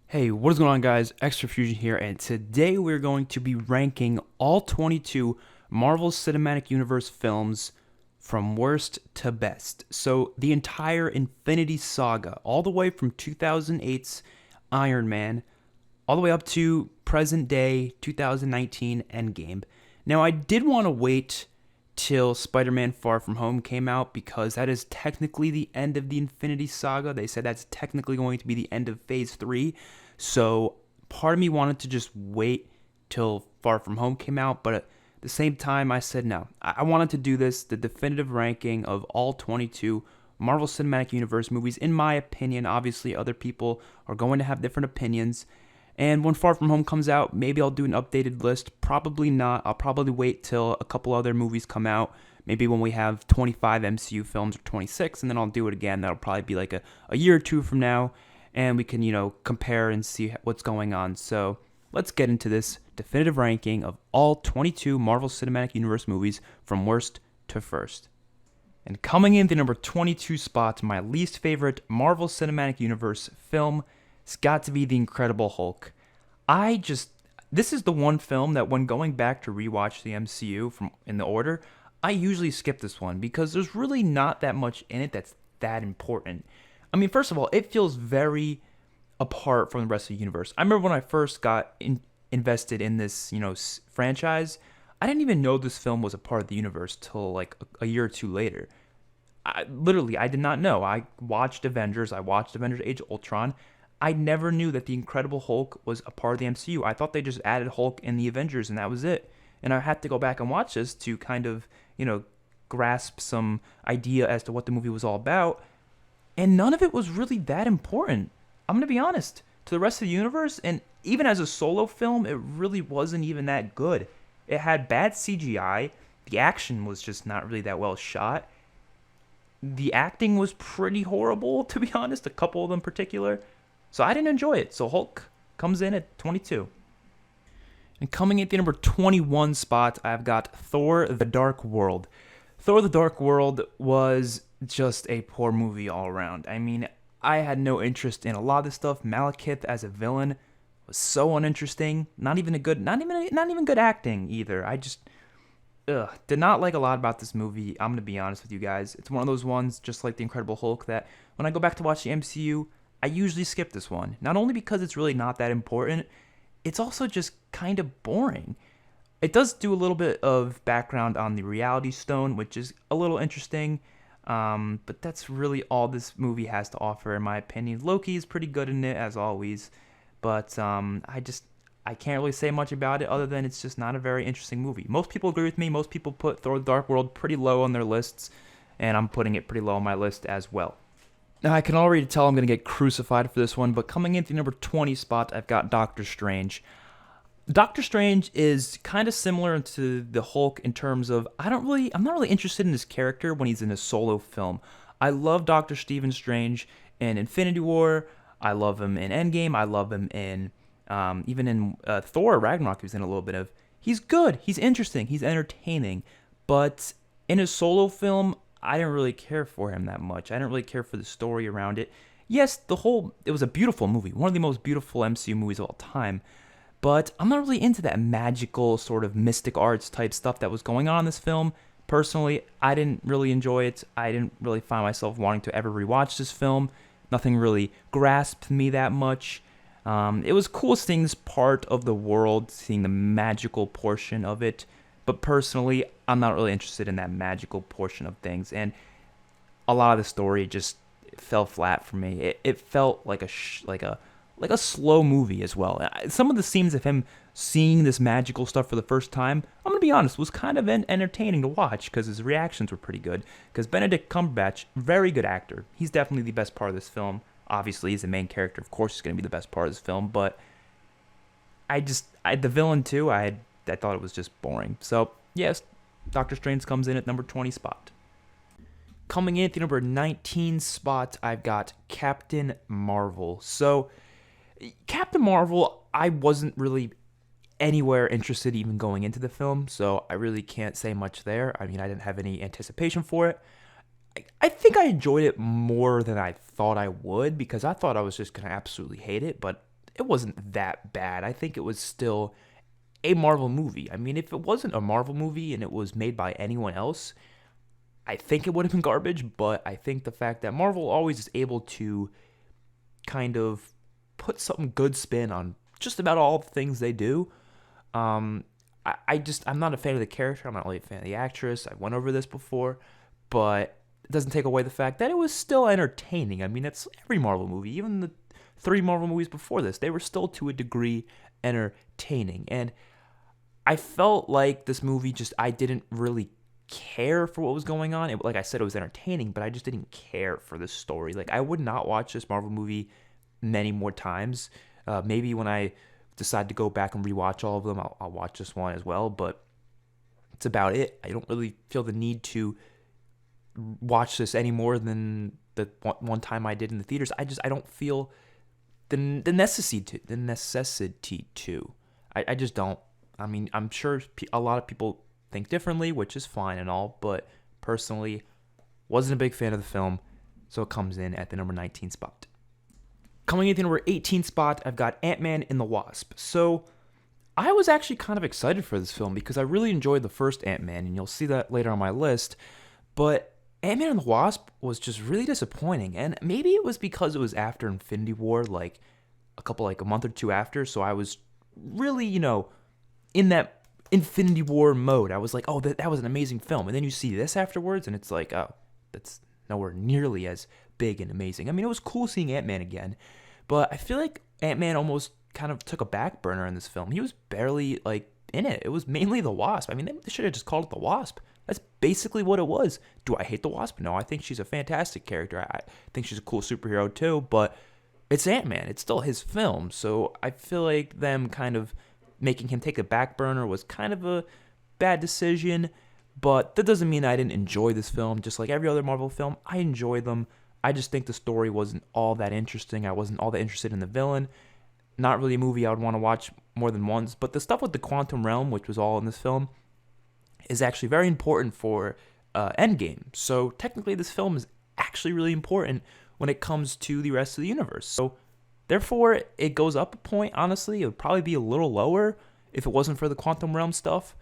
Hey, what is going on, guys? XpertFusion here, and today we're going to be ranking all 22 Marvel Cinematic Universe films from worst to best. So, the entire Infinity Saga, all the way from 2008's Iron Man, all the way up to present day 2019 Endgame. Now, I did want to wait till Spider-Man Far From Home came out because that is technically the end of the Infinity Saga. They said that's technically going to be the end of Phase 3. So part of me wanted to just wait till Far From Home came out, but at the same time, I said no. I wanted to do this, the definitive ranking of all 22 Marvel Cinematic Universe movies. In my opinion, obviously other people are going to have different opinions. And when Far From Home comes out, maybe I'll do an updated list. Probably not. I'll probably wait till a couple other movies come out. Maybe when we have 25 MCU films or 26, and then I'll do it again. That'll probably be like a year or two from now. And we can, compare and see what's going on. So let's get into this definitive ranking of all 22 Marvel Cinematic Universe movies from worst to first. And coming in the number 22 spot, my least favorite Marvel Cinematic Universe film, it's got to be The Incredible Hulk. This is the one film that when going back to rewatch the MCU from in the order, I usually skip this one because there's really not that much in it that's that important. I mean, first of all, it feels very apart from the rest of the universe. I remember when I first got invested in this, franchise, I didn't even know this film was a part of the universe till like a year or two later. I did not know. I watched Avengers. I watched Avengers Age of Ultron. I never knew that the Incredible Hulk was a part of the MCU. I thought they just added Hulk in the Avengers and that was it. And I had to go back and watch this to kind of, grasp some idea as to what the movie was all about. And none of it was really that important. I'm going to be honest. To the rest of the universe, and even as a solo film, it really wasn't even that good. It had bad CGI. The action was just not really that well shot. The acting was pretty horrible, to be honest, a couple of them in particular. So I didn't enjoy it. So Hulk comes in at 22. And coming at the number 21 spot, I've got Thor: The Dark World. Thor: The Dark World was just a poor movie all around. I mean, I had no interest in a lot of this stuff. Malekith as a villain was so uninteresting. Not even good acting either. I just did not like a lot about this movie. I'm gonna be honest with you guys. It's one of those ones, just like The Incredible Hulk, that when I go back to watch the MCU, I usually skip this one. Not only because it's really not that important, it's also just kind of boring. It does do a little bit of background on the Reality Stone, which is a little interesting. But that's really all this movie has to offer, in my opinion. Loki is pretty good in it, as always. But I can't really say much about it other than it's just not a very interesting movie. Most people agree with me. Most people put Thor: The Dark World pretty low on their lists, and I'm putting it pretty low on my list as well. Now, I can already tell I'm going to get crucified for this one, but coming in at the number 20 spot, I've got Doctor Strange. Doctor Strange is kind of similar to the Hulk in terms of I'm not really interested in his character when he's in a solo film. I love Doctor Stephen Strange in Infinity War. I love him in Endgame. I love him in even in Thor Ragnarok. He was in a little bit of. He's good. He's interesting. He's entertaining. But in a solo film, I didn't really care for him that much. I didn't really care for the story around it. Yes, it was a beautiful movie. One of the most beautiful MCU movies of all time. But I'm not really into that magical sort of mystic arts type stuff that was going on in this film. Personally, I didn't really enjoy it. I didn't really find myself wanting to ever rewatch this film. Nothing really grasped me that much. It was cool seeing this part of the world, seeing the magical portion of it. But personally, I'm not really interested in that magical portion of things. And a lot of the story just fell flat for me. It felt like a slow movie as well. Some of the scenes of him seeing this magical stuff for the first time, I'm going to be honest, was kind of entertaining to watch because his reactions were pretty good. Because Benedict Cumberbatch, very good actor. He's definitely the best part of this film. Obviously, he's the main character. Of course, he's going to be the best part of this film. But the villain too, I thought it was just boring. So, yes, Doctor Strange comes in at number 20 spot. Coming in at the number 19 spot, I've got Captain Marvel. So, Captain Marvel, I wasn't really anywhere interested even going into the film, so I really can't say much there. I mean, I didn't have any anticipation for it. I think I enjoyed it more than I thought I would because I thought I was just going to absolutely hate it, but it wasn't that bad. I think it was still a Marvel movie. I mean, if it wasn't a Marvel movie and it was made by anyone else, I think it would have been garbage, but I think the fact that Marvel always is able to kind of put some good spin on just about all the things they do. I'm not a fan of the character. I'm not really a fan of the actress. I went over this before, but it doesn't take away the fact that it was still entertaining. I mean, it's every Marvel movie, even the 3 Marvel movies before this, they were still to a degree entertaining. And I felt like this movie I didn't really care for what was going on. Like I said, it was entertaining, but I just didn't care for the story. Like, I would not watch this Marvel movie many more times. Maybe when I decide to go back and rewatch all of them, I'll watch this one as well, but it's about it. I don't really feel the need to watch this any more than the one time I did in the theaters. I don't feel the necessity to. I just don't. I mean, I'm sure a lot of people think differently, which is fine and all, but personally, wasn't a big fan of the film, so it comes in at the number 19 spot. Coming in the number 18 spot, I've got Ant-Man and the Wasp. So I was actually kind of excited for this film because I really enjoyed the first Ant-Man, and you'll see that later on my list. But Ant-Man and the Wasp was just really disappointing, and maybe it was because it was after Infinity War, like a month or two after, so I was really, in that Infinity War mode. I was like, oh, that was an amazing film. And then you see this afterwards, and it's like, oh, that's nowhere nearly as big and amazing. I mean, it was cool seeing Ant-Man again, but I feel like Ant-Man almost kind of took a back burner in this film. He was barely, in it. It was mainly the Wasp. I mean, they should have just called it the Wasp. That's basically what it was. Do I hate the Wasp? No, I think she's a fantastic character. I think she's a cool superhero too, but it's Ant-Man. It's still his film, so I feel like them kind of making him take a back burner was kind of a bad decision, but that doesn't mean I didn't enjoy this film. Just like every other Marvel film, I enjoy them. I just think the story wasn't all that interesting. I wasn't all that interested in the villain. Not really a movie I would want to watch more than once, but the stuff with the quantum realm, which was all in this film, is actually very important for Endgame. So technically this film is actually really important when it comes to the rest of the universe. So therefore, it goes up a point, honestly. It would probably be a little lower if it wasn't for the quantum realm stuff.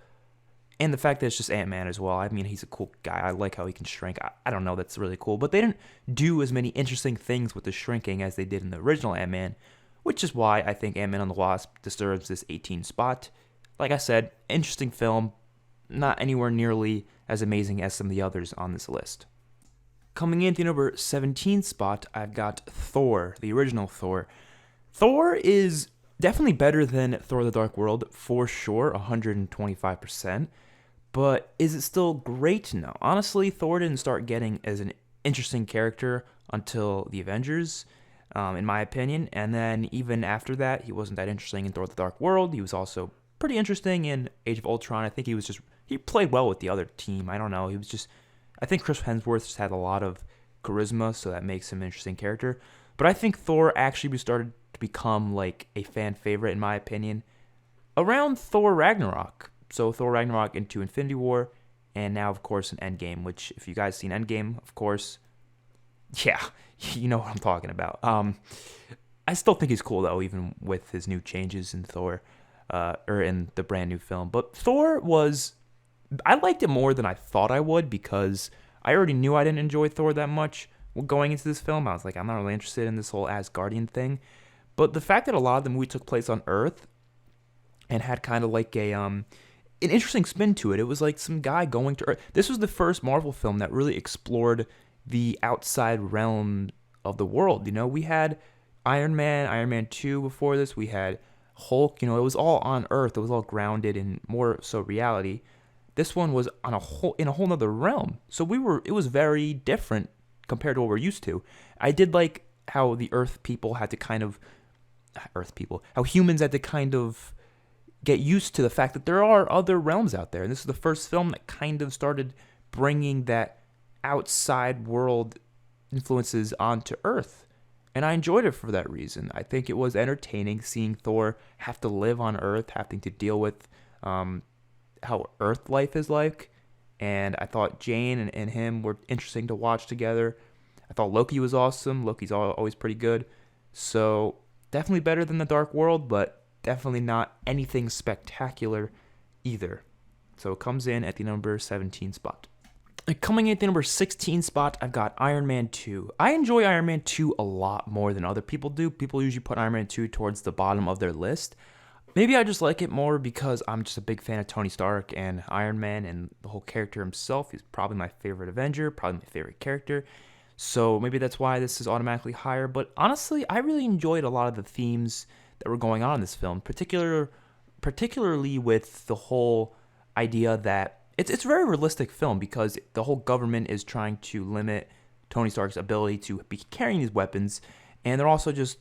And the fact that it's just Ant-Man as well. I mean, he's a cool guy. I like how he can shrink. I don't know, that's really cool. But they didn't do as many interesting things with the shrinking as they did in the original Ant-Man, which is why I think Ant-Man and the Wasp deserves this 18 spot. Like I said, interesting film, not anywhere nearly as amazing as some of the others on this list. Coming in at the number 17 spot, I've got Thor, the original Thor. Thor is definitely better than Thor the Dark World, for sure, 125%. But is it still great? No. Honestly, Thor didn't start getting as an interesting character until the Avengers, in my opinion. And then even after that, he wasn't that interesting in Thor the Dark World. He was also pretty interesting in Age of Ultron. I think he played well with the other team. I don't know. I think Chris Hemsworth just had a lot of charisma, so that makes him an interesting character. But I think Thor actually started to become like a fan favorite, in my opinion, around Thor Ragnarok. So Thor Ragnarok into Infinity War, and now, of course, in Endgame, which, if you guys seen Endgame, of course, yeah, you know what I'm talking about. I still think he's cool, though, even with his new changes in Thor, or in the brand new film. But Thor I liked it more than I thought I would, because I already knew I didn't enjoy Thor that much going into this film. I was like, I'm not really interested in this whole Asgardian thing. But the fact that a lot of the movie took place on Earth and had kind of like an interesting spin to it. It was like some guy going to Earth. This was the first Marvel film that really explored the outside realm of the world. We had Iron Man 2 before this. We had Hulk. It was all on Earth. It was all grounded in more so reality. This one was in a whole nother realm. So it was very different compared to what we're used to. I did like how the how humans had to kind of get used to the fact that there are other realms out there. And this is the first film that kind of started bringing that outside world influences onto Earth. And I enjoyed it for that reason. I think it was entertaining seeing Thor have to live on Earth, having to deal with how Earth life is like. And I thought Jane and him were interesting to watch together. I thought Loki was awesome. Loki's always pretty good. So Definitely better than The Dark World, but definitely not anything spectacular either. So it comes in at the number 17 spot. And coming in at the number 16 spot, I've got Iron Man 2. I enjoy Iron Man 2 a lot more than other people do. People usually put Iron Man 2 towards the bottom of their list. Maybe I just like it more because I'm just a big fan of Tony Stark and Iron Man and the whole character himself. He's probably my favorite Avenger, probably my favorite character. So maybe that's why this is automatically higher. But honestly, I really enjoyed a lot of the themes that were going on in this film, particularly with the whole idea that it's a very realistic film because the whole government is trying to limit Tony Stark's ability to be carrying these weapons, and they're also just,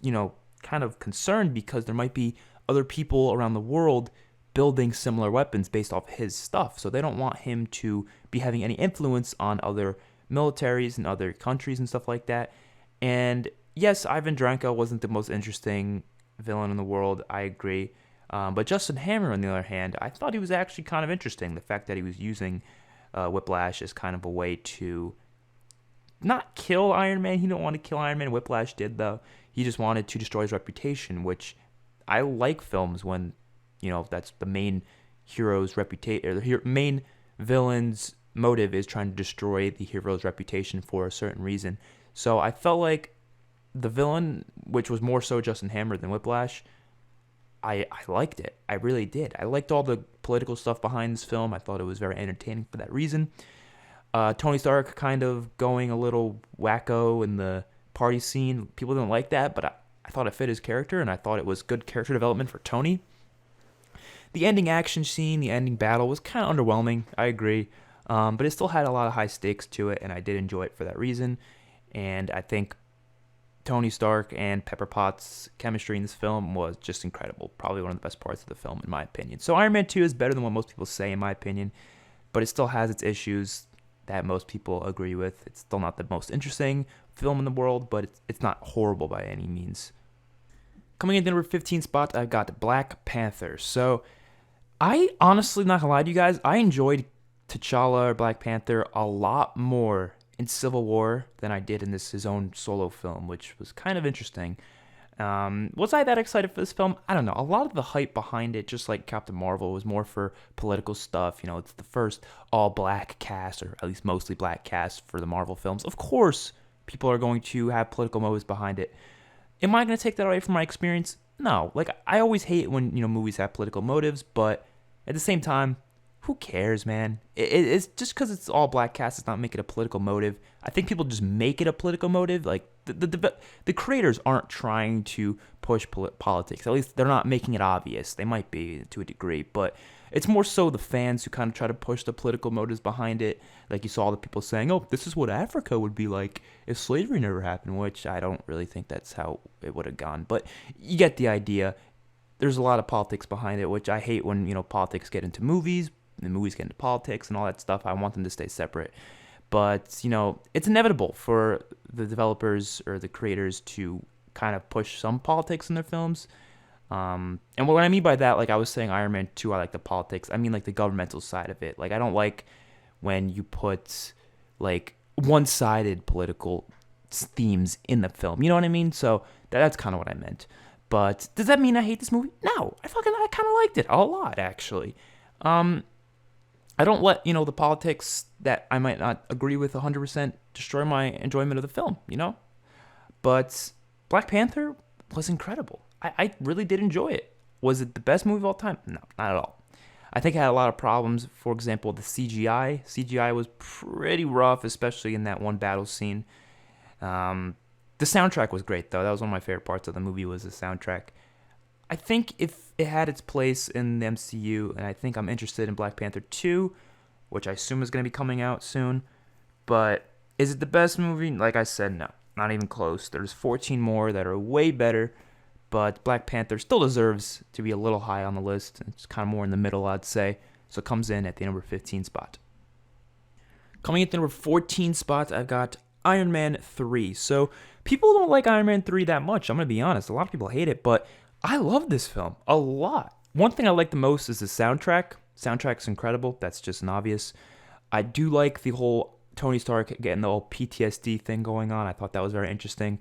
kind of concerned because there might be other people around the world building similar weapons based off his stuff. So they don't want him to be having any influence on other militaries and other countries and stuff like that. And yes, Ivan Drago wasn't the most interesting villain in the world. I agree. But Justin Hammer, on the other hand, I thought he was actually kind of interesting. The fact that he was using Whiplash as kind of a way to not kill Iron Man. He didn't want to kill Iron Man. Whiplash did, though. He just wanted to destroy his reputation, which I like films when, that's the main hero's reputation, or the main villain's motive is trying to destroy the hero's reputation for a certain reason. So I felt like the villain, which was more so Justin Hammer than Whiplash, I liked it. I really did. I liked all the political stuff behind this film. I thought it was very entertaining for that reason. Tony Stark kind of going a little wacko in the party scene. People didn't like that, but I thought it fit his character, and I thought it was good character development for Tony. The ending action scene, the ending battle was kind of underwhelming. I agree. But it still had a lot of high stakes to it, and I did enjoy it for that reason. And I think Tony Stark and Pepper Potts' chemistry in this film was just incredible. Probably one of the best parts of the film, in my opinion. So Iron Man 2 is better than what most people say, in my opinion, but it still has its issues that most people agree with. It's still not the most interesting film in the world, but it's not horrible by any means. Coming in at the number 15 spot, I've got Black Panther. So I honestly, not gonna lie to you guys, I enjoyed T'Challa or Black Panther a lot more in Civil War than I did in his own solo film, which was kind of interesting. Was I that excited for this film? I don't know. A lot of the hype behind it, just like Captain Marvel, was more for political stuff. It's the first all-black cast, or at least mostly black cast for the Marvel films. Of course, people are going to have political motives behind it. Am I going to take that away from my experience? No. I always hate when, movies have political motives, but at the same time, who cares, man? It's just because it's all black cast, it's not make it a political motive. I think people just make it a political motive. Like the creators aren't trying to push politics. At least they're not making it obvious. They might be to a degree, but it's more so the fans who kind of try to push the political motives behind it. Like you saw the people saying, "Oh, this is what Africa would be like if slavery never happened," which I don't really think that's how it would have gone. But you get the idea. There's a lot of politics behind it, which I hate when politics get into movies. The movies get into politics and all that stuff. I want them to stay separate. But, it's inevitable for the developers or the creators to kind of push some politics in their films. And what I mean by that, like I was saying Iron Man 2, I like the politics. I mean like the governmental side of it. Like I don't like when you put like one-sided political themes in the film. You know what I mean? So that's kind of what I meant. But does that mean I hate this movie? No. I kind of liked it a lot, actually. I don't let, the politics that I might not agree with 100% destroy my enjoyment of the film, But Black Panther was incredible. I really did enjoy it. Was it the best movie of all time? No, not at all. I think it had a lot of problems. For example, the CGI. CGI was pretty rough, especially in that one battle scene. The soundtrack was great, though. That was one of my favorite parts of the movie was the soundtrack. I think if it had its place in the MCU, and I think I'm interested in Black Panther 2, which I assume is going to be coming out soon, but is it the best movie? Like I said, no, not even close. There's 14 more that are way better, but Black Panther still deserves to be a little high on the list. It's kind of more in the middle, I'd say, so it comes in at the number 15 spot. Coming at the number 14 spot, I've got Iron Man 3. So people don't like Iron Man 3 that much, I'm going to be honest. A lot of people hate it, but I love this film a lot. One thing I like the most is the soundtrack. Soundtrack's incredible. That's just an obvious. I do like the whole Tony Stark getting the whole PTSD thing going on. I thought that was very interesting.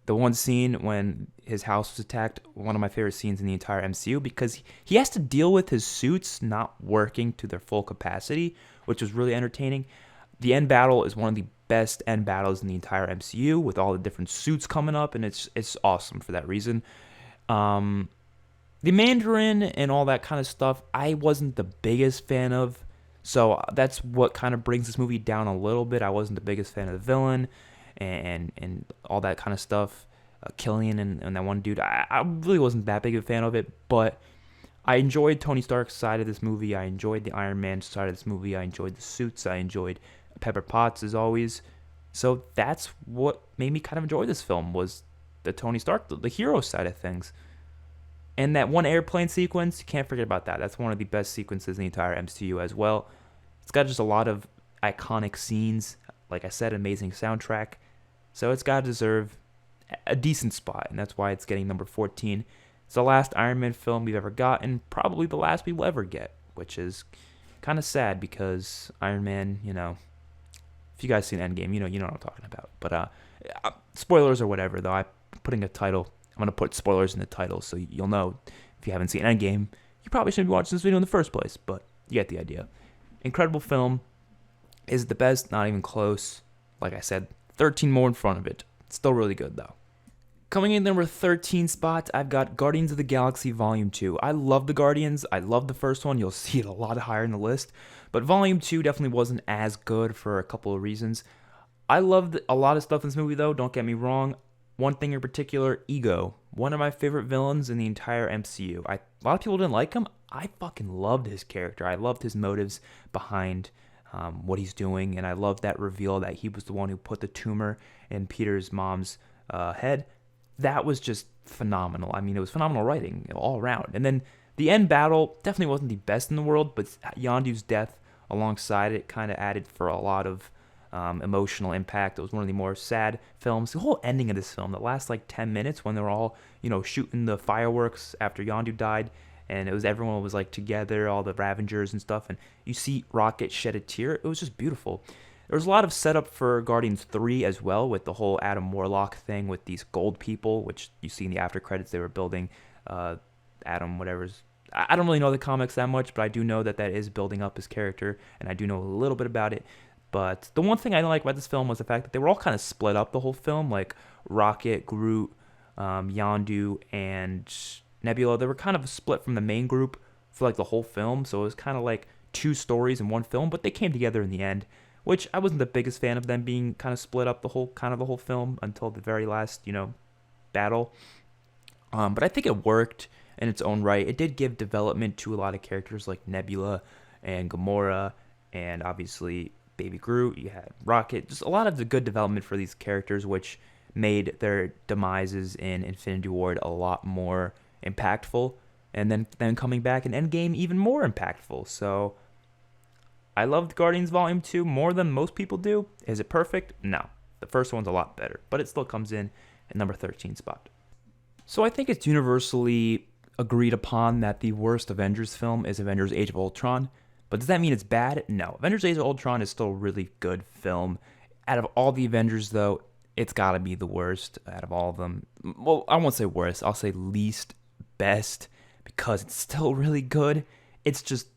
The one scene when his house was attacked, one of my favorite scenes in the entire MCU, because he has to deal with his suits not working to their full capacity, which was really entertaining. The end battle is one of the best end battles in the entire MCU, with all the different suits coming up, and it's awesome for that reason. Um, the Mandarin and all that kind of stuff, I wasn't the biggest fan of. So that's what kind of brings this movie down a little bit. I wasn't the biggest fan of the villain and all that kind of stuff. Killian and that one dude, I really wasn't that big of a fan of it, but I enjoyed Tony Stark's side of this movie. I enjoyed the Iron Man side of this movie. I enjoyed the suits. I enjoyed Pepper Potts as always. So that's what made me kind of enjoy this film, was the Tony Stark, the hero side of things. And that one airplane sequence, you can't forget about that. That's one of the best sequences in the entire MCU as well. It's got just a lot of iconic scenes. Like I said, amazing soundtrack. So it's got to deserve a decent spot, and that's why it's getting number 14. It's the last Iron Man film we've ever gotten, probably the last we will ever get, which is kind of sad because Iron Man, if you guys seen Endgame, you know what I'm talking about. But spoilers or whatever, though, I'm going to put spoilers in the title so you'll know if you haven't seen Endgame, you probably shouldn't be watching this video in the first place, but you get the idea. Incredible film. Is it the best? Not even close. Like I said, 13 more in front of it. Still really good, though. Coming in number 13 spot, I've got Guardians of the Galaxy Volume 2. I love the Guardians. I love the first one. You'll see it a lot higher in the list. But Volume 2 definitely wasn't as good for a couple of reasons. I loved a lot of stuff in this movie, though. Don't get me wrong. One thing in particular, Ego. One of my favorite villains in the entire MCU. A lot of people didn't like him. I fucking loved his character. I loved his motives behind what he's doing. And I loved that reveal that he was the one who put the tumor in Peter's mom's head. That was just phenomenal. I mean, it was phenomenal writing all around. And then the end battle definitely wasn't the best in the world, but Yondu's death alongside it kind of added for a lot of emotional impact. It was one of the more sad films. The whole ending of this film, the last like 10 minutes when they were all, shooting the fireworks after Yondu died, and everyone was like together, all the Avengers and stuff, and you see Rocket shed a tear. It was just beautiful. There was a lot of setup for Guardians 3 as well, with the whole Adam Warlock thing with these gold people, which you see in the after credits. They were building Adam whatever's. I don't really know the comics that much, but I do know that is building up his character, and I do know a little bit about it. But the one thing I didn't like about this film was the fact that they were all kind of split up the whole film, like Rocket, Groot, Yondu, and Nebula. They were kind of split from the main group for like the whole film, so it was kind of like two stories in one film, but they came together in the end, which I wasn't the biggest fan of them being kind of split up the whole film until the very last, battle. But I think it worked in its own right. It did give development to a lot of characters like Nebula and Gamora, and obviously Baby Groot. You had Rocket. Just a lot of the good development for these characters, which made their demises in Infinity War a lot more impactful, and then coming back in Endgame even more impactful. So I loved Guardians Volume 2 more than most people do. Is it perfect? No. The first one's a lot better, but it still comes in at number 13 spot. So I think it's universally agreed upon that the worst Avengers film is Avengers Age of Ultron. But does that mean it's bad? No. Avengers Age of Ultron is still a really good film. Out of all the Avengers, though, it's got to be the worst out of all of them. Well, I won't say worst. I'll say least best, because it's still really good. It's just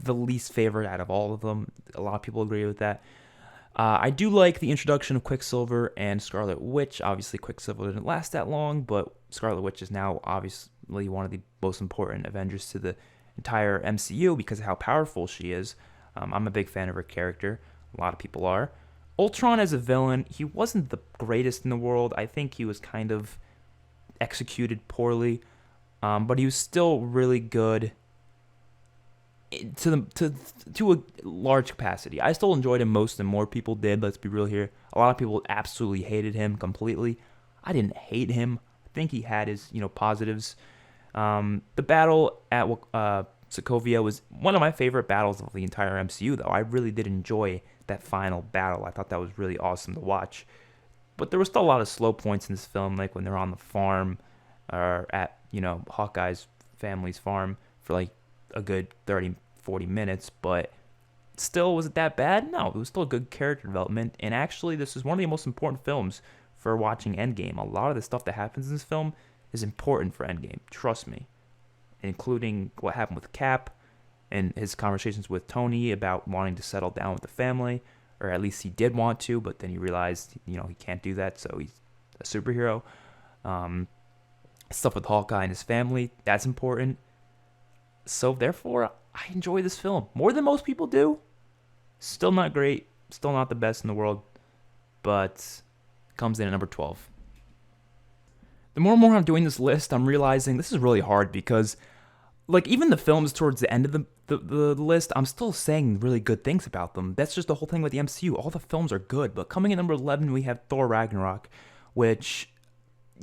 the least favorite out of all of them. A lot of people agree with that. I do like the introduction of Quicksilver and Scarlet Witch. Obviously, Quicksilver didn't last that long, but Scarlet Witch is now obviously one of the most important Avengers to the entire MCU because of how powerful she is. I'm a big fan of her character. A lot of people are. Ultron as a villain, he wasn't the greatest in the world. I think he was kind of executed poorly, but he was still really good to a large capacity. I still enjoyed him most than more people did. Let's be real here. A lot of people absolutely hated him completely. I didn't hate him. I think he had his positives. The battle at Sokovia was one of my favorite battles of the entire MCU, though. I really did enjoy that final battle. I thought that was really awesome to watch. But there was still a lot of slow points in this film, like when they're on the farm or at Hawkeye's family's farm for like a good 30-40 minutes. But still, was it that bad? No, it was still good character development. And actually, this is one of the most important films for watching Endgame. A lot of the stuff that happens in this film is important for Endgame. Trust me, including what happened with Cap and his conversations with Tony about wanting to settle down with the family, or at least he did want to, but then he realized, he can't do that, so he's a superhero. Stuff with Hawkeye and his family, that's important. So therefore, I enjoy this film more than most people do. Still not great, still not the best in the world, but comes in at number 12. The more and more I'm doing this list, I'm realizing this is really hard because, even the films towards the end of the list, I'm still saying really good things about them. That's just the whole thing with the MCU. All the films are good, but coming in number 11, we have Thor Ragnarok, which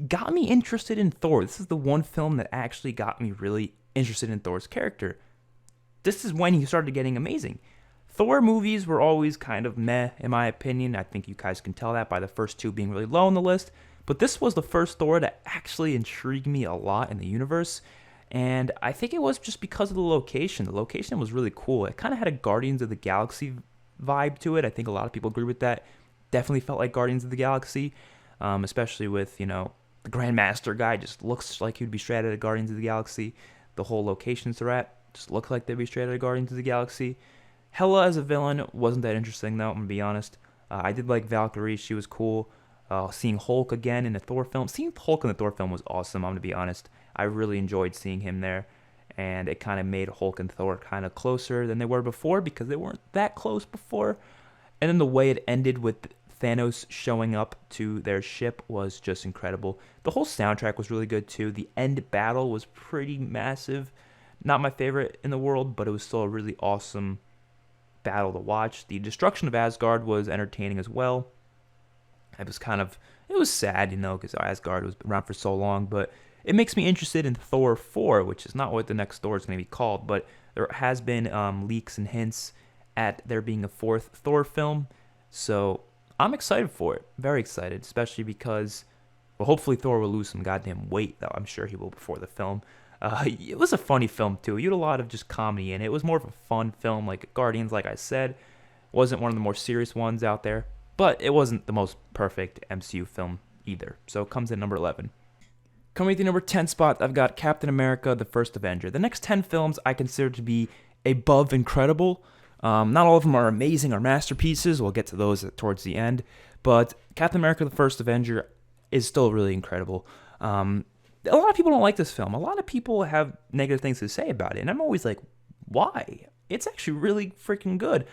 got me interested in Thor. This is the one film that actually got me really interested in Thor's character. This is when he started getting amazing. Thor movies were always kind of meh, in my opinion. I think you guys can tell that by the first two being really low on the list. But this was the first Thor that actually intrigued me a lot in the universe. And I think it was just because of the location. The location was really cool. It kind of had a Guardians of the Galaxy vibe to it. I think a lot of people agree with that. Definitely felt like Guardians of the Galaxy, especially with, the Grandmaster guy just looks like he'd be straight out of Guardians of the Galaxy. The whole locations they're at just look like they'd be straight out of Guardians of the Galaxy. Hela as a villain wasn't that interesting, though, I'm going to be honest. I did like Valkyrie. She was cool. Seeing Hulk again in a Thor film. Seeing Hulk in the Thor film was awesome, I'm going to be honest. I really enjoyed seeing him there. And it kind of made Hulk and Thor kind of closer than they were before because they weren't that close before. And then the way it ended with Thanos showing up to their ship was just incredible. The whole soundtrack was really good, too. The end battle was pretty massive. Not my favorite in the world, but it was still a really awesome battle to watch. The destruction of Asgard was entertaining as well. It was sad, because Asgard was around for so long, but it makes me interested in Thor 4, which is not what the next Thor is going to be called, but there has been leaks and hints at there being a fourth Thor film, so I'm excited for it, very excited, especially because, hopefully Thor will lose some goddamn weight, though I'm sure he will before the film. It was a funny film, too. You had a lot of just comedy in it. It was more of a fun film, like Guardians, like I said. Wasn't one of the more serious ones out there, but it wasn't the most perfect MCU film either. So it comes in number 11. Coming to the number 10 spot, I've got Captain America, the First Avenger. The next 10 films I consider to be above incredible. Not all of them are amazing or masterpieces. We'll get to those towards the end. But Captain America, the First Avenger is still really incredible. A lot of people don't like this film. A lot of people have negative things to say about it. And I'm always like, why? It's actually really freaking good.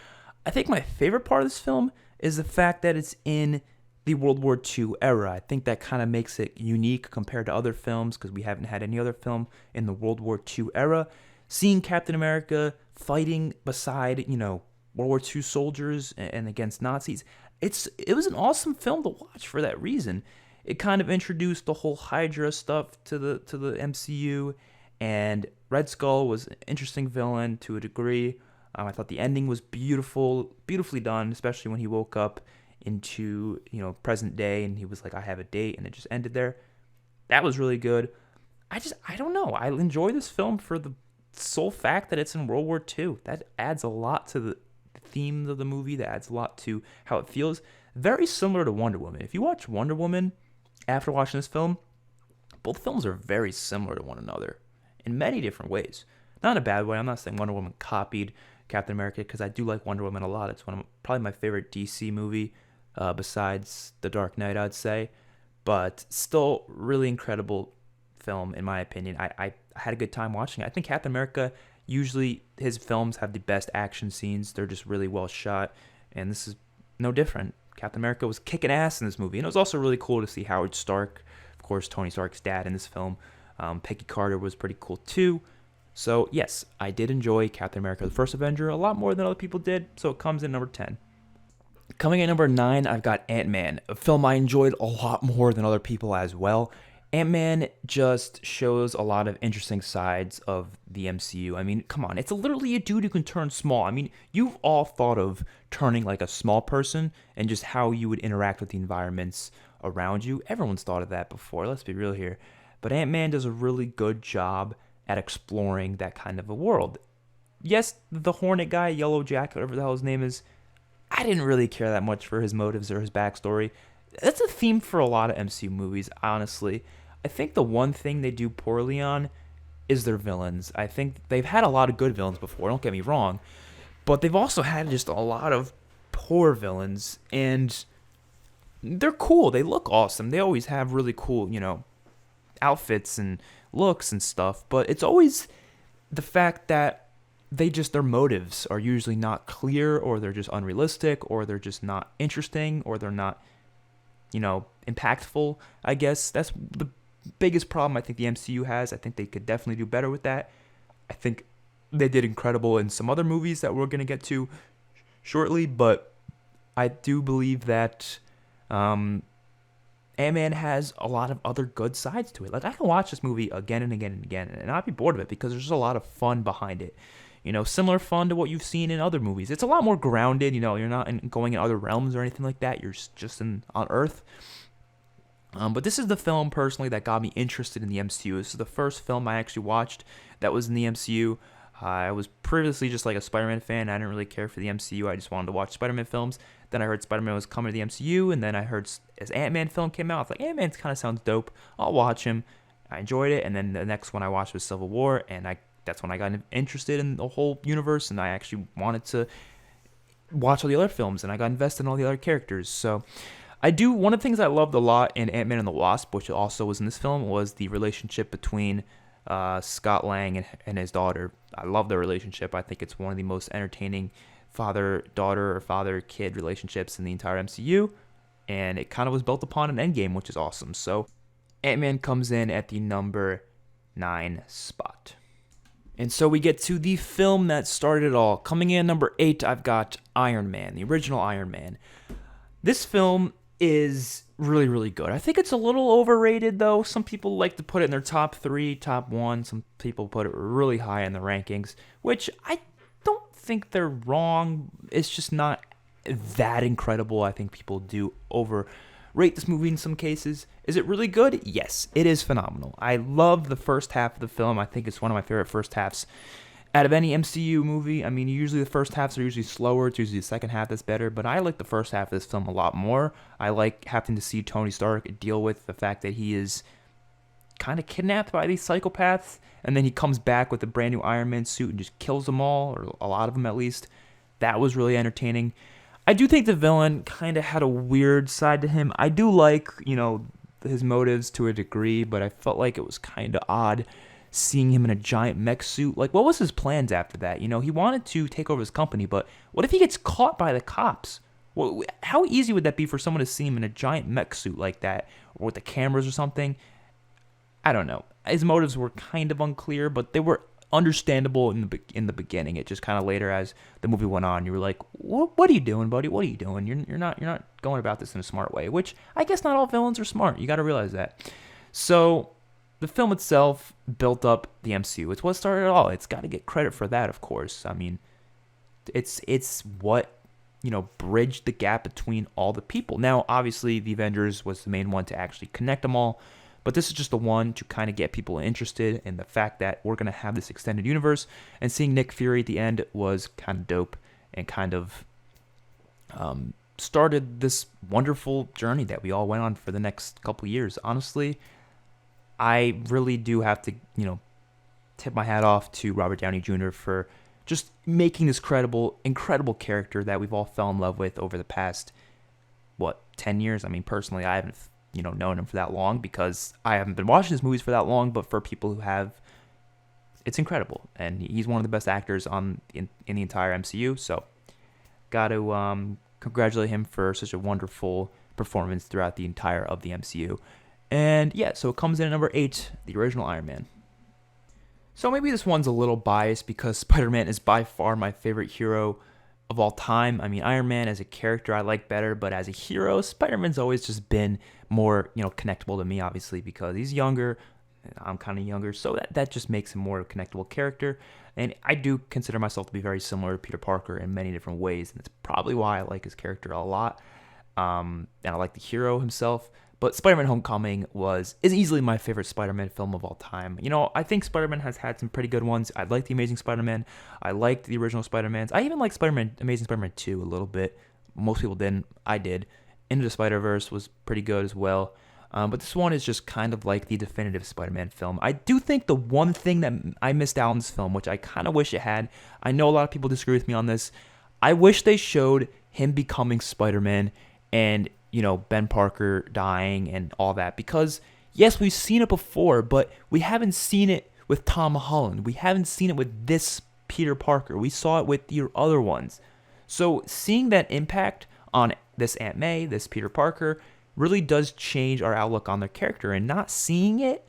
I think my favorite part of this film is the fact that it's in the World War II era. I think that kind of makes it unique compared to other films because we haven't had any other film in the World War II era. Seeing Captain America fighting beside, World War II soldiers and against Nazis, it was an awesome film to watch for that reason. It kind of introduced the whole Hydra stuff to the MCU, and Red Skull was an interesting villain to a degree. I thought the ending was beautifully done, especially when he woke up into present day and he was like, I have a date, and it just ended there. That was really good. I don't know. I enjoy this film for the sole fact that it's in World War II. That adds a lot to the themes of the movie. That adds a lot to how it feels. Very similar to Wonder Woman. If you watch Wonder Woman after watching this film, both films are very similar to one another in many different ways. Not in a bad way. I'm not saying Wonder Woman copied Captain America because I do like Wonder Woman a lot. It's probably my favorite DC movie besides The Dark Knight, I'd say. But still really incredible film in my opinion. I had a good time watching it. I think Captain America, usually his films have the best action scenes. They're just really well shot, and this is no different. Captain America was kicking ass in this movie, and it was also really cool to see Howard Stark, of course, Tony Stark's dad in this film. Peggy Carter was pretty cool too. So yes, I did enjoy Captain America, the First Avenger a lot more than other people did, so it comes in number 10. Coming in number 9, I've got Ant-Man, a film I enjoyed a lot more than other people as well. Ant-Man just shows a lot of interesting sides of the MCU. I mean, come on, it's literally a dude who can turn small. I mean, you've all thought of turning like a small person and just how you would interact with the environments around you. Everyone's thought of that before, let's be real here. But Ant-Man does a really good job at exploring that kind of a world. Yes, the Hornet guy, Yellow Jacket, whatever the hell his name is, I didn't really care that much for his motives or his backstory. that's a theme for a lot of MCU movies, honestly. I think the one thing they do poorly on is their villains. I think they've had a lot of good villains before, don't get me wrong, but they've also had just a lot of poor villains, and they're cool. They look awesome. They always have really cool, outfits and looks and stuff, but it's always the fact that their motives are usually not clear, or they're just unrealistic, or they're just not interesting, or they're not, impactful. I guess that's the biggest problem I think the MCU has. I think they could definitely do better with that. I think they did incredible in some other movies that we're going to get to shortly, but I do believe that Ant-Man has a lot of other good sides to it. Like, I can watch this movie again and again and again and not be bored of it, because there's just a lot of fun behind it. Similar fun to what you've seen in other movies. It's a lot more grounded. You're not going in other realms or anything like that. You're just on Earth. But this is the film, personally, that got me interested in the MCU. This is the first film I actually watched that was in the MCU. I was previously just like a Spider-Man fan. I didn't really care for the MCU. I just wanted to watch Spider-Man films. Then I heard Spider-Man was coming to the MCU, and then I heard as Ant-Man film came out, I was like, Ant-Man kind of sounds dope. I'll watch him. I enjoyed it, and then the next one I watched was Civil War, and that's when I got interested in the whole universe, and I actually wanted to watch all the other films, and I got invested in all the other characters. So one of the things I loved a lot in Ant-Man and the Wasp, which also was in this film, was the relationship between Scott Lang and his daughter. I love their relationship. I think it's one of the most entertaining father-daughter or father-kid relationships in the entire MCU, and it kind of was built upon an Endgame, which is awesome. So Ant-Man comes in at the number 9 spot. And so we get to the film that started it all. Coming in number 8, I've got Iron Man, the original Iron Man. This film is really, really good. I think it's a little overrated, though. Some people like to put it in their top 3, top 1. Some people put it really high in the rankings, which I don't think they're wrong. It's just not that incredible. I think people do overrate this movie in some cases. Is it really good? Yes, it is phenomenal. I love the first half of the film. I think it's one of my favorite first halves out of any MCU movie. I mean, usually the first halves are usually slower. It's usually the second half that's better, but I like the first half of this film a lot more. I like having to see Tony Stark deal with the fact that he is kind of kidnapped by these psychopaths, and then he comes back with a brand new Iron Man suit and just kills them all, or a lot of them at least. That was really entertaining. I do think the villain kind of had a weird side to him. I do like, his motives to a degree, but I felt like it was kind of odd seeing him in a giant mech suit. Like, what was his plans after that? He wanted to take over his company, but what if he gets caught by the cops? Well, how easy would that be for someone to see him in a giant mech suit like that, or with the cameras or something? I don't know. His motives were kind of unclear, but they were understandable in the beginning. It just kind of later, as the movie went on, you were like, "What are you doing, buddy? What are you doing? You're not going about this in a smart way." Which I guess not all villains are smart. You got to realize that. So the film itself built up the MCU. It's what started it all. It's got to get credit for that, of course. I mean, it's what bridged the gap between all the people. Now, obviously, the Avengers was the main one to actually connect them all. But this is just the one to kind of get people interested in the fact that we're going to have this extended universe. And seeing Nick Fury at the end was kind of dope and kind of started this wonderful journey that we all went on for the next couple of years. Honestly, I really do have to, tip my hat off to Robert Downey Jr. for just making this incredible character that we've all fell in love with over the past, 10 years? I mean, personally, I haven't known him for that long because I haven't been watching his movies for that long, but for people who have, it's incredible. And he's one of the best actors in the entire MCU, so got to congratulate him for such a wonderful performance throughout the entire of the MCU. And yeah, so it comes in at number 8, the original Iron Man. So maybe this one's a little biased because Spider-Man is by far my favorite hero of all time. I mean, Iron Man as a character I like better, but as a hero, Spider-Man's always just been more, connectable to me, obviously, because he's younger. I'm kind of younger, so that just makes him more a connectable character. And I do consider myself to be very similar to Peter Parker in many different ways, and it's probably why I like his character a lot. And I like the hero himself. But Spider-Man Homecoming is easily my favorite Spider-Man film of all time. I think Spider-Man has had some pretty good ones. I like The Amazing Spider-Man. I liked the original Spider-Mans. I even like Amazing Spider-Man 2 a little bit. Most people didn't. I did. Into the Spider-Verse was pretty good as well. But this one is just kind of like the definitive Spider-Man film. I do think the one thing that I missed out in this film, which I kind of wish it had, I know a lot of people disagree with me on this, I wish they showed him becoming Spider-Man and, Ben Parker dying and all that. Because, yes, we've seen it before, but we haven't seen it with Tom Holland. We haven't seen it with this Peter Parker. We saw it with your other ones. So seeing that impact on this Aunt May, this Peter Parker, really does change our outlook on their character, and not seeing it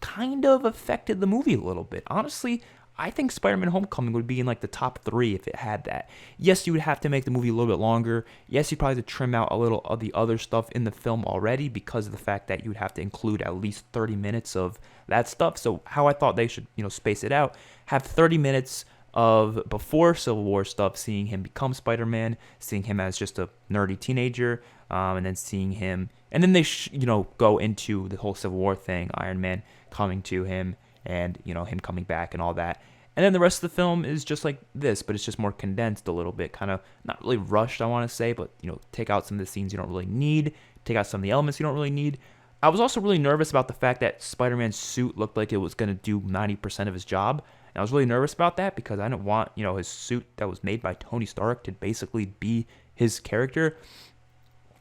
kind of affected the movie a little bit. Honestly, I think Spider-Man Homecoming would be in like the top 3 if it had that. Yes, you would have to make the movie a little bit longer. Yes, you'd probably have to trim out a little of the other stuff in the film already because of the fact that you would have to include at least 30 minutes of that stuff. So how I thought they should, space it out, have 30 minutes of before Civil War stuff, seeing him become Spider-Man, seeing him as just a nerdy teenager, and then seeing him, and then they go into the whole Civil War thing, Iron Man coming to him, and him coming back and all that. And then the rest of the film is just like this, but it's just more condensed a little bit, kind of not really rushed, I want to say, but take out some of the scenes you don't really need, take out some of the elements you don't really need. I was also really nervous about the fact that Spider-Man's suit looked like it was going to do 90% of his job. And I was really nervous about that because I didn't want, his suit that was made by Tony Stark to basically be his character.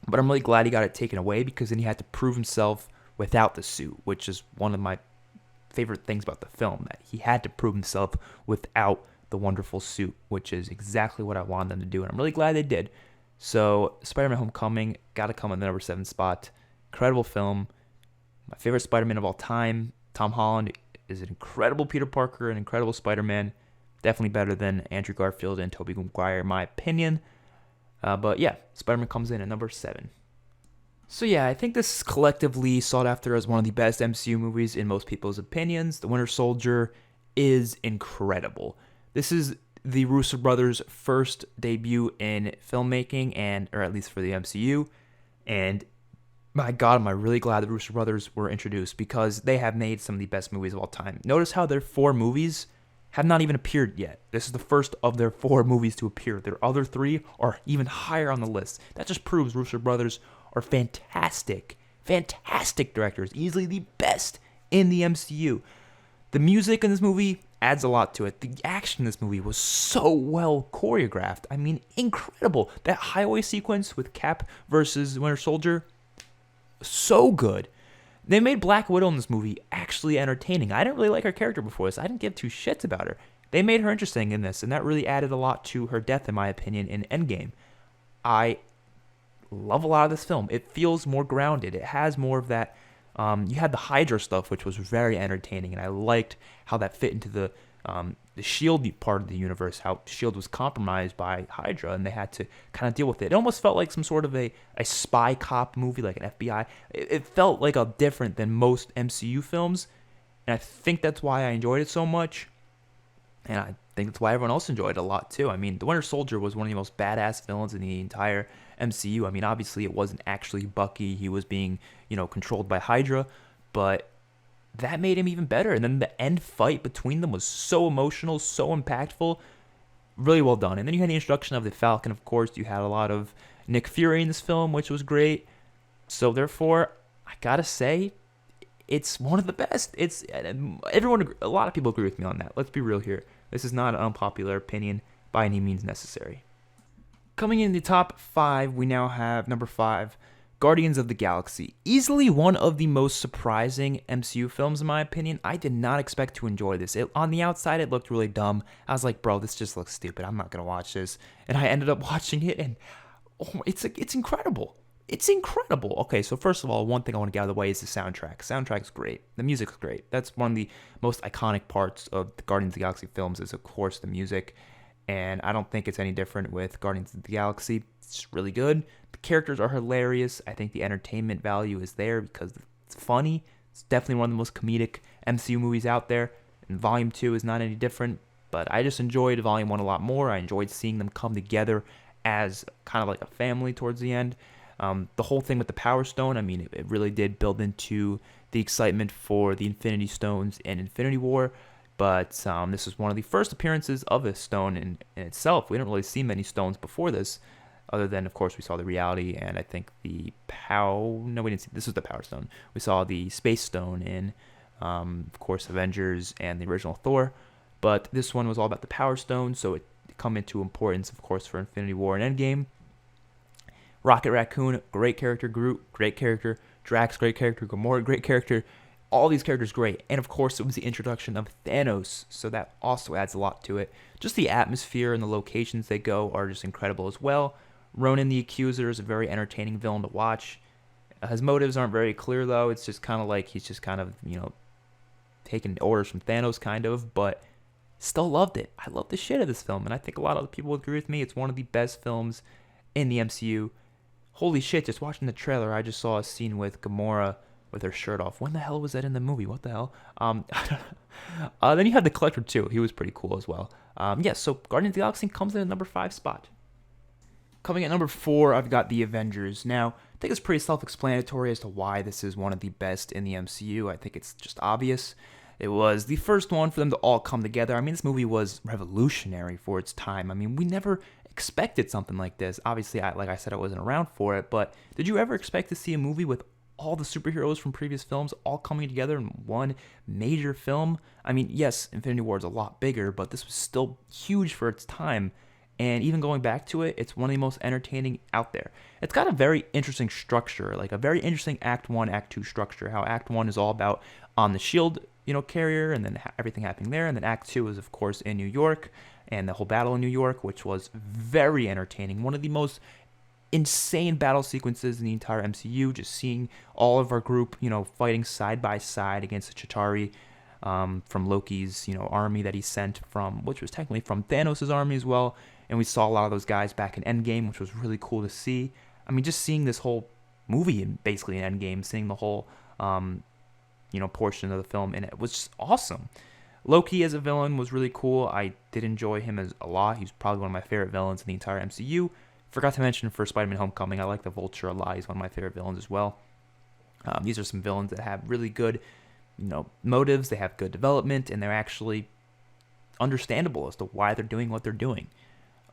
But I'm really glad he got it taken away because then he had to prove himself without the suit, which is one of my favorite things about the film, that he had to prove himself without the wonderful suit, which is exactly what I wanted them to do. And I'm really glad they did. So Spider-Man Homecoming got to come in the number 7 spot. Incredible film. My favorite Spider-Man of all time. Tom Holland is an incredible Peter Parker, an incredible Spider-Man. Definitely better than Andrew Garfield and Tobey Maguire, in my opinion. But yeah, Spider-Man comes in at number 7. So yeah, I think this is collectively sought after as one of the best MCU movies in most people's opinions. The Winter Soldier is incredible. This is the Russo brothers' first debut in filmmaking, or at least for the MCU. And my God, am I really glad the Russo brothers were introduced, because they have made some of the best movies of all time. Notice how their 4 movies have not even appeared yet. This is the first of their 4 movies to appear. Their other 3 are even higher on the list. That just proves Russo brothers are fantastic directors, easily the best in the MCU. The music in this movie adds a lot to it. The action in this movie was so well choreographed. I mean, incredible. That highway sequence with Cap versus Winter Soldier, so good. They made Black Widow in this movie actually entertaining. I didn't really like her character before this. I didn't give 2 shits about her. They made her interesting in this, and that really added a lot to her death, in my opinion, in Endgame. I love a lot of this film. It feels more grounded. It has more of that. You had the Hydra stuff, which was very entertaining, and I liked how that fit into the S.H.I.E.L.D. part of the universe, how S.H.I.E.L.D. was compromised by Hydra, and they had to kind of deal with it. It almost felt like some sort of a spy cop movie, like an FBI. It felt like a different than most MCU films, and I think that's why I enjoyed it so much, and I think that's why everyone else enjoyed it a lot too. I mean, the Winter Soldier was one of the most badass villains in the entire MCU. I mean, obviously it wasn't actually Bucky. He was being, controlled by Hydra, but that made him even better. And then the end fight between them was so emotional, so impactful, really well done. And then you had the introduction of the Falcon, of course. You had a lot of Nick Fury in this film, which was great. So therefore, I gotta say, it's one of the best. It's a lot of people agree with me on that. Let's be real here. This is not an unpopular opinion by any means necessary. Coming in the top 5, we now have number 5, Guardians of the Galaxy. Easily one of the most surprising MCU films, in my opinion. I did not expect to enjoy this. On the outside, it looked really dumb. I was like, bro, this just looks stupid. I'm not going to watch this. And I ended up watching it, and it's incredible. It's incredible. Okay, so first of all, one thing I want to get out of the way is the soundtrack. Soundtrack's great. The music's great. That's one of the most iconic parts of the Guardians of the Galaxy films is, of course, the music. And I don't think it's any different with Guardians of the Galaxy. It's really good. The characters are hilarious. I think the entertainment value is there because it's funny. It's definitely one of the most comedic MCU movies out there. And Volume 2 is not any different. But I just enjoyed Volume 1 a lot more. I enjoyed seeing them come together as kind of like a family towards the end. The whole thing with the Power Stone, I mean, it really did build into the excitement for the Infinity Stones in Infinity War. But this is one of the first appearances of a stone in itself. We didn't really see many stones before this. Other than, of course, we saw the reality and I think the power. No, we didn't see. This was the Power Stone. We saw the Space Stone in, of course, Avengers and the original Thor. But this one was all about the Power Stone, so it come into importance, of course, for Infinity War and Endgame. Rocket Raccoon, great character. Groot, great character. Drax, great character. Gamora, great character. All these characters great. And of course, it was the introduction of Thanos, so that also adds a lot to it. Just the atmosphere and the locations they go are just incredible as well. Ronan the Accuser is a very entertaining villain to watch. His motives aren't very clear, though. It's just kind of like he's just kind of, taking orders from Thanos, kind of, but still loved it. I love the shit of this film, and I think a lot of other people would agree with me. It's one of the best films in the MCU. Holy shit, just watching the trailer, I just saw a scene with Gamora with her shirt off. When the hell was that in the movie? What the hell? Then you had the Collector too. He was pretty cool as well. So Guardians of the Galaxy comes in at number 5 spot. Coming at number 4, I've got the Avengers. Now, I think it's pretty self-explanatory as to why this is one of the best in the MCU. I think it's just obvious. It was the first one for them to all come together. I mean, this movie was revolutionary for its time. I mean, we never expected something like this. Obviously, like I said, I wasn't around for it, but did you ever expect to see a movie with all the superheroes from previous films all coming together in one major film? I mean, yes, Infinity War is a lot bigger, but this was still huge for its time. And even going back to it, it's one of the most entertaining out there. It's got a very interesting structure, like a very interesting Act 1, Act 2 structure. How Act 1 is all about on the shield, carrier, and then everything happening there. And then Act 2 is, of course, in New York, and the whole battle in New York, which was very entertaining. One of the most insane battle sequences in the entire MCU, just seeing all of our group, fighting side by side against the Chitauri from Loki's, army that he sent from, which was technically from Thanos' army as well. And we saw a lot of those guys back in Endgame, which was really cool to see. I mean, just seeing this whole movie basically in Endgame, seeing the whole, portion of the film, and it was just awesome. Loki as a villain was really cool. I did enjoy him a lot. He's probably one of my favorite villains in the entire MCU. Forgot to mention for Spider-Man Homecoming, I like the Vulture a lot. He's one of my favorite villains as well. These are some villains that have really good, motives. They have good development, and they're actually understandable as to why they're doing what they're doing.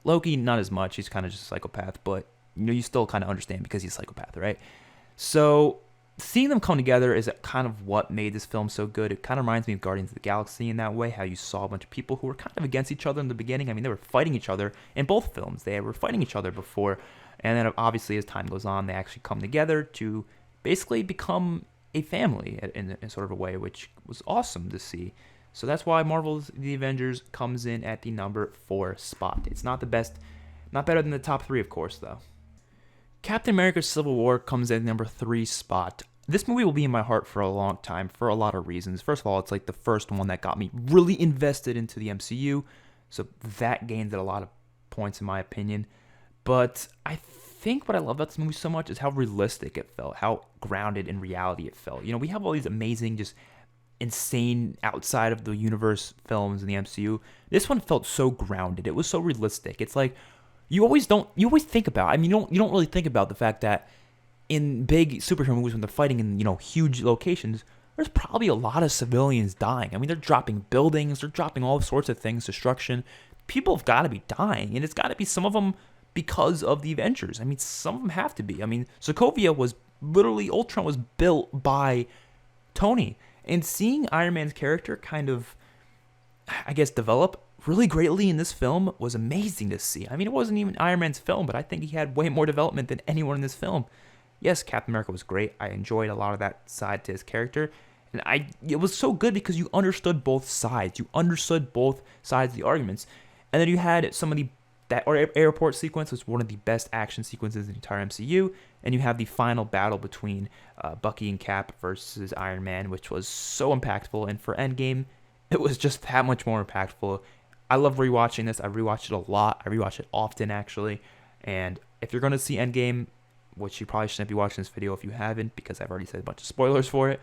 Loki, not as much. He's kind of just a psychopath, but you still kind of understand because he's a psychopath, right? So seeing them come together is kind of what made this film so good. It kind of reminds me of Guardians of the Galaxy in that way, how you saw a bunch of people who were kind of against each other in the beginning. I mean, they were fighting each other in both films. They were fighting each other before, and then obviously as time goes on, they actually come together to basically become a family in sort of a way, which was awesome to see. So that's why Marvel's The Avengers comes in at the number 4 spot. It's not the best, not better than the top 3, of course, though. Captain America Civil War comes in at number 3 spot. This movie will be in my heart for a long time for a lot of reasons. First of all, it's like the first one that got me really invested into the MCU, so that gained a lot of points in my opinion. But I think what I love about this movie so much is how realistic it felt, how grounded in reality it felt. We have all these amazing, just insane outside of the universe films in the MCU. This one felt so grounded. It was so realistic. It's like you always think about, I mean, you don't really think about the fact that in big superhero movies when they're fighting in, huge locations, there's probably a lot of civilians dying. I mean, they're dropping buildings, they're dropping all sorts of things, destruction. People have got to be dying, and it's got to be some of them because of the Avengers. I mean, some of them have to be. I mean, Sokovia was literally, Ultron was built by Tony. And seeing Iron Man's character kind of, I guess, develop really greatly in this film was amazing to see. I mean, it wasn't even Iron Man's film, but I think he had way more development than anyone in this film. Yes, Captain America was great. I enjoyed a lot of that side to his character. And it was so good because you understood both sides. You understood both sides of the arguments. And then you had that airport sequence was one of the best action sequences in the entire MCU. And you have the final battle between Bucky and Cap versus Iron Man, which was so impactful. And for Endgame, it was just that much more impactful. I love rewatching this. I rewatched it a lot. I rewatch it often, actually. And if you're going to see Endgame, which you probably shouldn't be watching this video if you haven't, because I've already said a bunch of spoilers for it,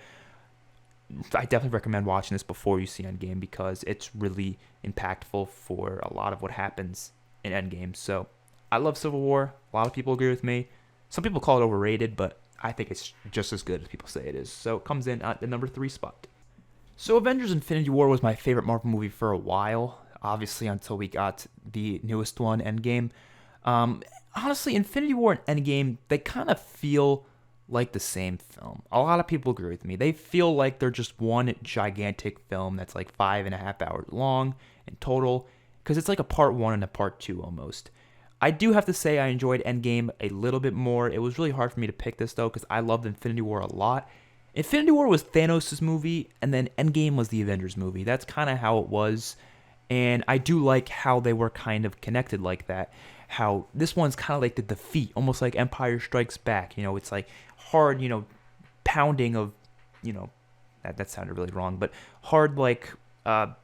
I definitely recommend watching this before you see Endgame because it's really impactful for a lot of what happens in Endgame. So I love Civil War. A lot of people agree with me. Some people call it overrated, but I think it's just as good as people say it is. So it comes in at the number 3 spot. So Avengers Infinity War was my favorite Marvel movie for a while, obviously until we got the newest one, Endgame. honestly, Infinity War and Endgame, they kind of feel like the same film. A lot of people agree with me. They feel like they're just one gigantic film that's like 5.5 hours long in total, because it's like a part one and a part two almost. I do have to say I enjoyed Endgame a little bit more. It was really hard for me to pick this though, because I loved Infinity War a lot. Infinity War was Thanos' movie, and then Endgame was the Avengers movie. That's kind of how it was. And I do like how they were kind of connected like that. How this one's kind of like the defeat, almost like Empire Strikes Back. You know, it's like hard, pounding of, that sounded really wrong, but hard like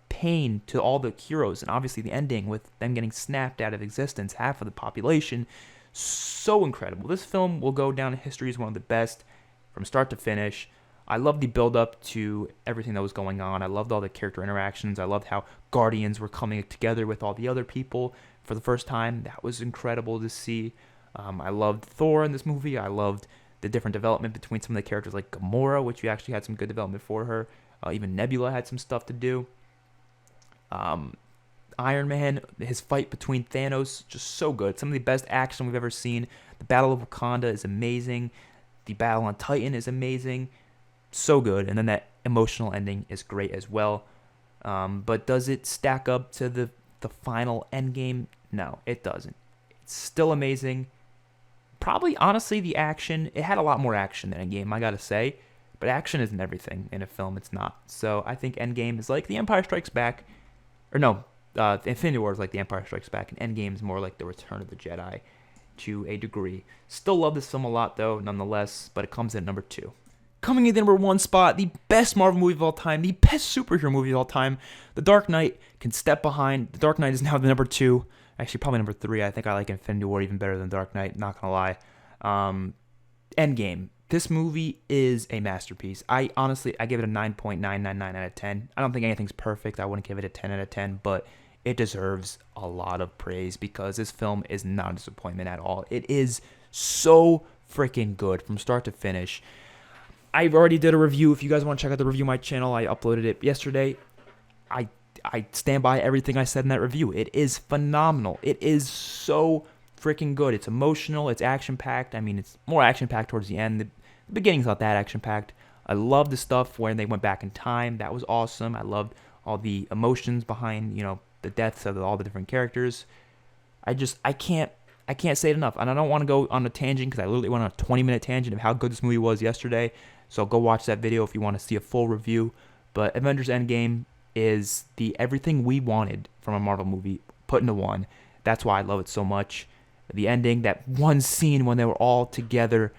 pain to all the heroes. And obviously the ending with them getting snapped out of existence, half of the population. So incredible. This film will go down in history as one of the best from start to finish. I loved the build up to everything that was going on. I loved all the character interactions. I loved how Guardians were coming together with all the other people for the first time. That was incredible to see. I loved Thor in this movie. I loved the different development between some of the characters like Gamora, which we actually had some good development for her. Even Nebula had some stuff to do. Iron Man, his fight between Thanos, just so good. Some of the best action we've ever seen. The Battle of Wakanda is amazing. The battle on Titan is amazing. So good. And then that emotional ending is great as well. But does it stack up to the final Endgame? No, it doesn't. It's still amazing. Probably, honestly, the action, it had a lot more action than Endgame, I gotta say. But action isn't everything in a film. It's not. So I think Endgame is like The Empire Strikes Back. Or no, Infinity War is like The Empire Strikes Back. And Endgame is more like The Return of the Jedi to a degree. Still love this film a lot, though, nonetheless. But it comes in at number 2. Coming in the number 1 spot, the best Marvel movie of all time, the best superhero movie of all time, The Dark Knight can step behind. The Dark Knight is now the number 2. Actually, probably number 3. I think I like Infinity War even better than Dark Knight, not gonna lie. Endgame. This movie is a masterpiece. I give it a 9.999 out of 10. I don't think anything's perfect. I wouldn't give it a 10 out of 10, but it deserves a lot of praise because this film is not a disappointment at all. It is so freaking good from start to finish. I already did a review. If you guys want to check out the review on my channel, I uploaded it yesterday. I stand by everything I said in that review. It is phenomenal. It is so freaking good. It's emotional. It's action-packed. I mean, it's more action-packed towards the end. The beginning's not that action-packed. I love the stuff where they went back in time. That was awesome. I loved all the emotions behind, the deaths of all the different characters. I can't say it enough. And I don't want to go on a tangent because I literally went on a 20-minute tangent of how good this movie was yesterday. So go watch that video if you want to see a full review. But Avengers Endgame is the everything we wanted from a Marvel movie put into one. That's why I love it so much. The ending, that one scene when they were all together,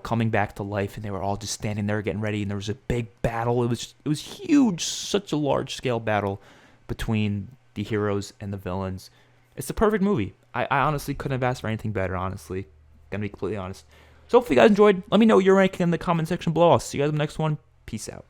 coming back to life, and they were all just standing there getting ready, and there was a big battle. It was huge, such a large-scale battle between the heroes and the villains. It's the perfect movie. I honestly couldn't have asked for anything better, honestly. Gonna be completely honest. So hopefully you guys enjoyed. Let me know your ranking in the comment section below. I'll see you guys in the next one. Peace out.